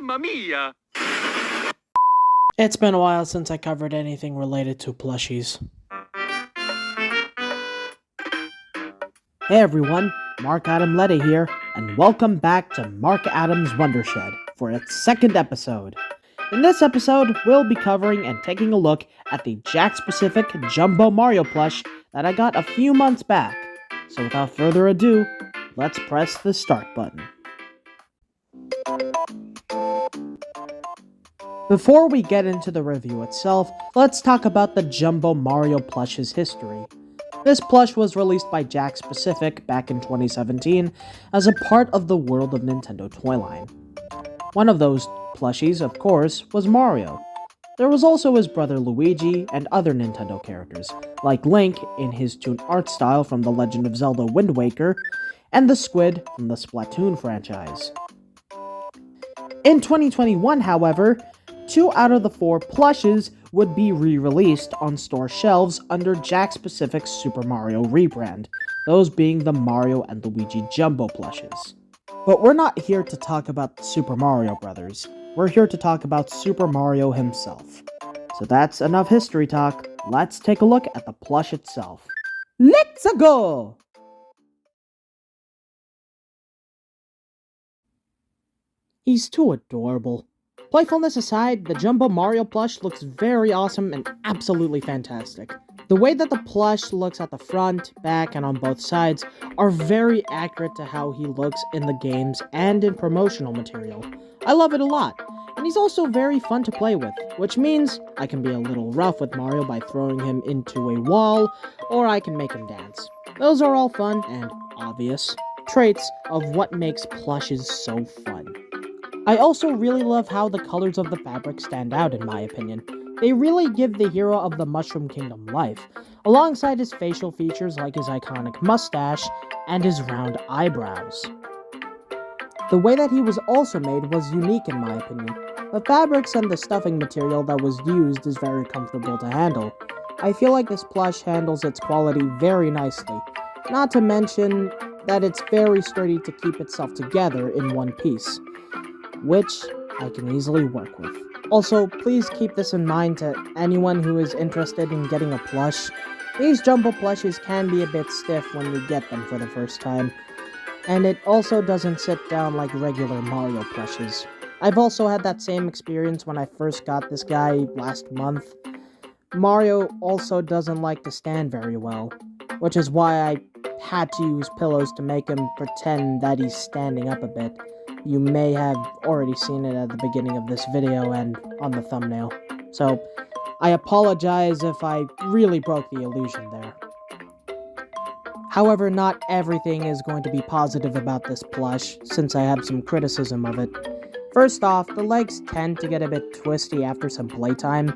Mamma mia! It's been a while since I covered anything related to plushies. Hey everyone, Marc Adam Letty here, and welcome back to Marc Adam's Wondershed for its second episode. In this episode, we'll be covering and taking a look at the Jakk-specific Jumbo Mario plush that I got a few months back. So without further ado, let's press the start button. Before we get into the review itself, let's talk about the Jumbo Mario plush's history. This plush was released by Jakk-specific back in 2017 as a part of the World of Nintendo Toyline. One of those plushies, of course, was Mario. There was also his brother Luigi and other Nintendo characters, like Link in his toon art style from the Legend of Zelda Wind Waker, and the Squid from the Splatoon franchise. In 2021, however, 2 out of the 4 plushes would be re-released on store shelves under Jakk-specific Super Mario rebrand, those being the Mario and Luigi Jumbo plushes. But we're not here to talk about the Super Mario Brothers, we're here to talk about Super Mario himself. So that's enough history talk, let's take a look at the plush itself. Let's go! He's too adorable. Playfulness aside, the Jumbo Mario plush looks very awesome and absolutely fantastic. The way that the plush looks at the front, back, and on both sides are very accurate to how he looks in the games and in promotional material. I love it a lot, and he's also very fun to play with, which means I can be a little rough with Mario by throwing him into a wall, or I can make him dance. Those are all fun and obvious traits of what makes plushes so fun. I also really love how the colors of the fabric stand out in my opinion. They really give the hero of the Mushroom Kingdom life, alongside his facial features like his iconic mustache and his round eyebrows. The way that he was also made was unique in my opinion. The fabrics and the stuffing material that was used is very comfortable to handle. I feel like this plush handles its quality very nicely, not to mention that it's very sturdy to keep itself together in one piece, which I can easily work with. Also, please keep this in mind to anyone who is interested in getting a plush. These jumbo plushes can be a bit stiff when you get them for the first time, and it also doesn't sit down like regular Mario plushes. I've also had that same experience when I first got this guy last month. Mario also doesn't like to stand very well, which is why I had to use pillows to make him pretend that he's standing up a bit. You may have already seen it at the beginning of this video and on the thumbnail. So, I apologize if I really broke the illusion there. However, not everything is going to be positive about this plush, since I have some criticism of it. First off, the legs tend to get a bit twisty after some playtime,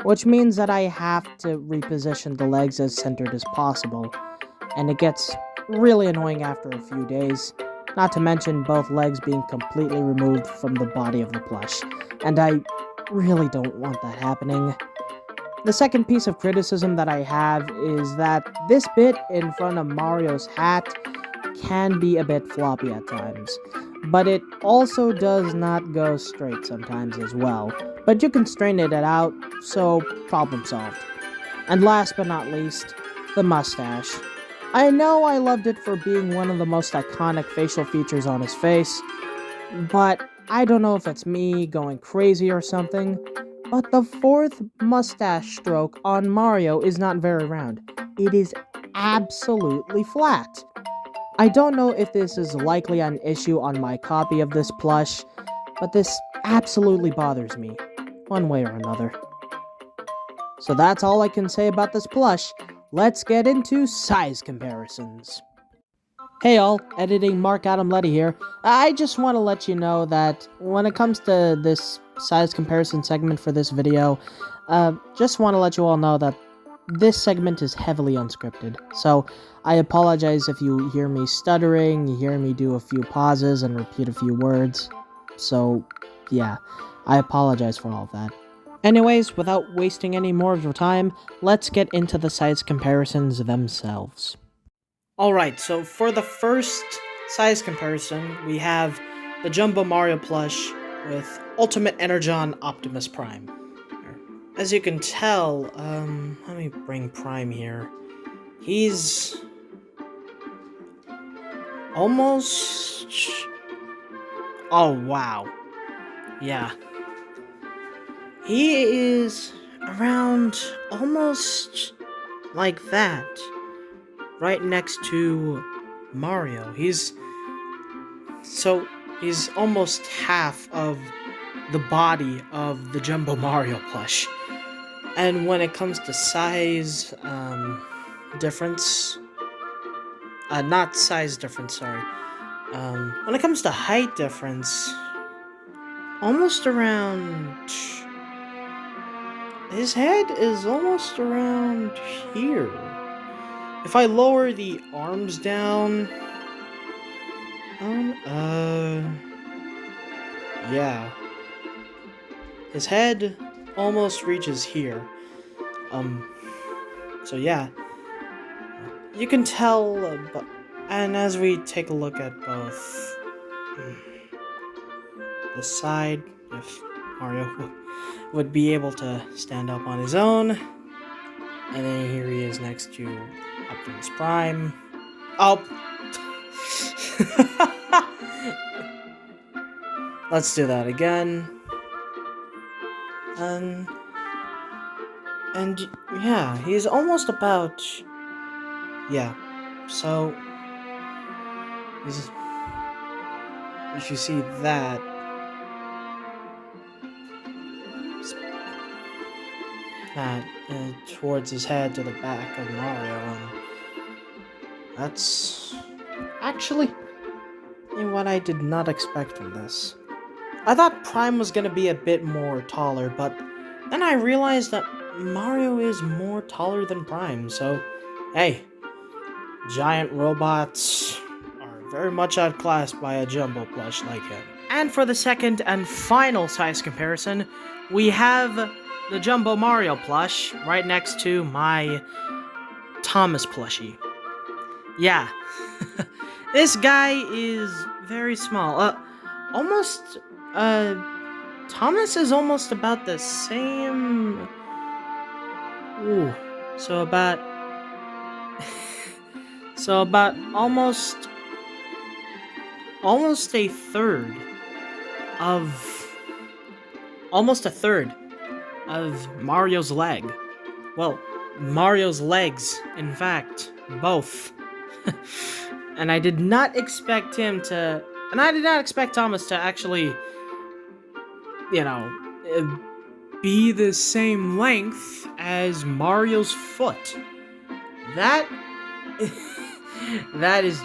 which means that I have to reposition the legs as centered as possible, and it gets really annoying after a few days. Not to mention both legs being completely removed from the body of the plush, and I really don't want that happening. The second piece of criticism that I have is that this bit in front of Mario's hat can be a bit floppy at times, but it also does not go straight sometimes as well. But you can straighten it out, so problem solved. And last but not least, the mustache. I know I loved it for being one of the most iconic facial features on his face, but I don't know if it's me going crazy or something, but the 4th mustache stroke on Mario is not very round. It is absolutely flat. I don't know if this is likely an issue on my copy of this plush, but this absolutely bothers me, one way or another. So that's all I can say about this plush. Let's get into size comparisons. Hey all, editing Marc Adam Letty here. I just want to let you know that when it comes to this size comparison segment for this video, just want to let you all know that this segment is heavily unscripted. So I apologize if you hear me stuttering, you hear me do a few pauses and repeat a few words. So yeah, I apologize for all of that. Anyways, without wasting any more of your time, let's get into the size comparisons themselves. Alright, so for the first size comparison, we have the Jumbo Mario plush with Ultimate Energon Optimus Prime. As you can tell, let me bring Prime here. He's almost... Oh, wow. Yeah. He is around almost like that. Right next to Mario. He's almost half of the body of the Jumbo Mario plush. And when it comes to size difference, not size difference, sorry. When it comes to height difference, almost around... His head is almost around here. If I lower the arms down... yeah. His head almost reaches here. So yeah. You can tell, and as we take a look at both the side, if Mario would be able to stand up on his own, and then here he is next to Optimus Prime. Oh! Let's do that again. And yeah, he's almost about... Yeah, so... If you see that... towards his head to the back of Mario, and that's actually what I did not expect from this. I thought Prime was gonna be a bit more taller, but then I realized that Mario is more taller than Prime, so hey, giant robots are very much outclassed by a Jumbo plush like him. And for the second and final size comparison, we have the Jumbo Mario plush right next to my Thomas plushie. Yeah, this guy is very small. Thomas is almost about the same. Ooh, so about almost a third of Mario's leg. Well, Mario's legs, in fact, both. And I did not expect Thomas to actually, be the same length as Mario's foot. That is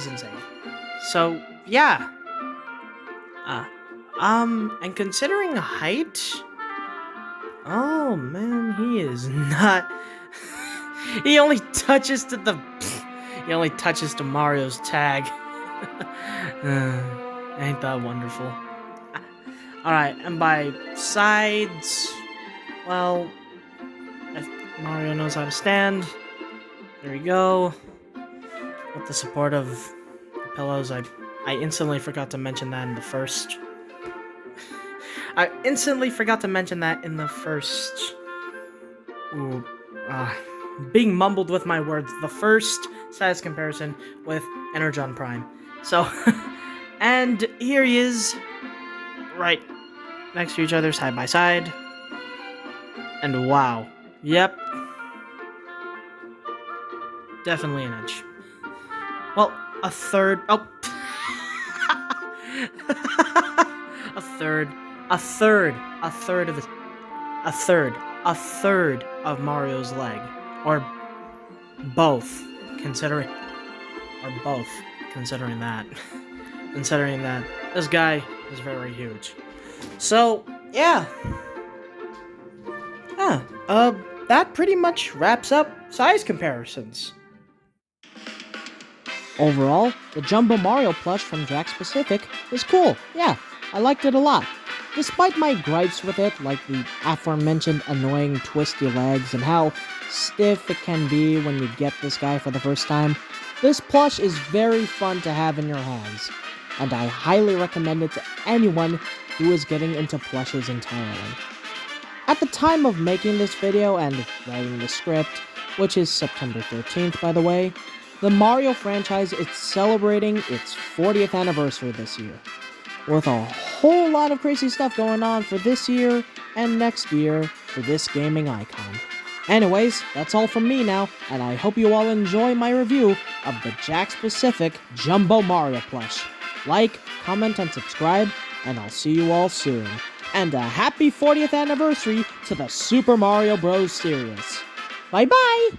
insane. So, yeah. And considering height, oh man, he is not. He only touches to Mario's tag. Ain't that wonderful? Alright, and by sides, well, if Mario knows how to stand, there we go. With the support of the pillows, I instantly forgot to mention that in the first. Being mumbled with my words. The first size comparison with Energon Prime. So, and here he is, right next to each other, side by side. And wow. Yep. Definitely an inch. Well, a third. Oh. A third of Mario's leg, or both, considering that this guy is very huge. So yeah, that pretty much wraps up size comparisons. Overall, the Jumbo Mario plush from Jakk Specific is cool. Yeah, I liked it a lot. Despite my gripes with it, like the aforementioned annoying twisty legs and how stiff it can be when you get this guy for the first time, this plush is very fun to have in your hands, and I highly recommend it to anyone who is getting into plushes entirely. At the time of making this video and writing the script, which is September 13th by the way, the Mario franchise is celebrating its 40th anniversary this year, with a whole lot of crazy stuff going on for this year and next year for this gaming icon. Anyways, that's all from me now, and I hope you all enjoy my review of the Jakk-specific Jumbo Mario plush. Like, comment, and subscribe, and I'll see you all soon. And a happy 40th anniversary to the Super Mario Bros. Series. Bye-bye!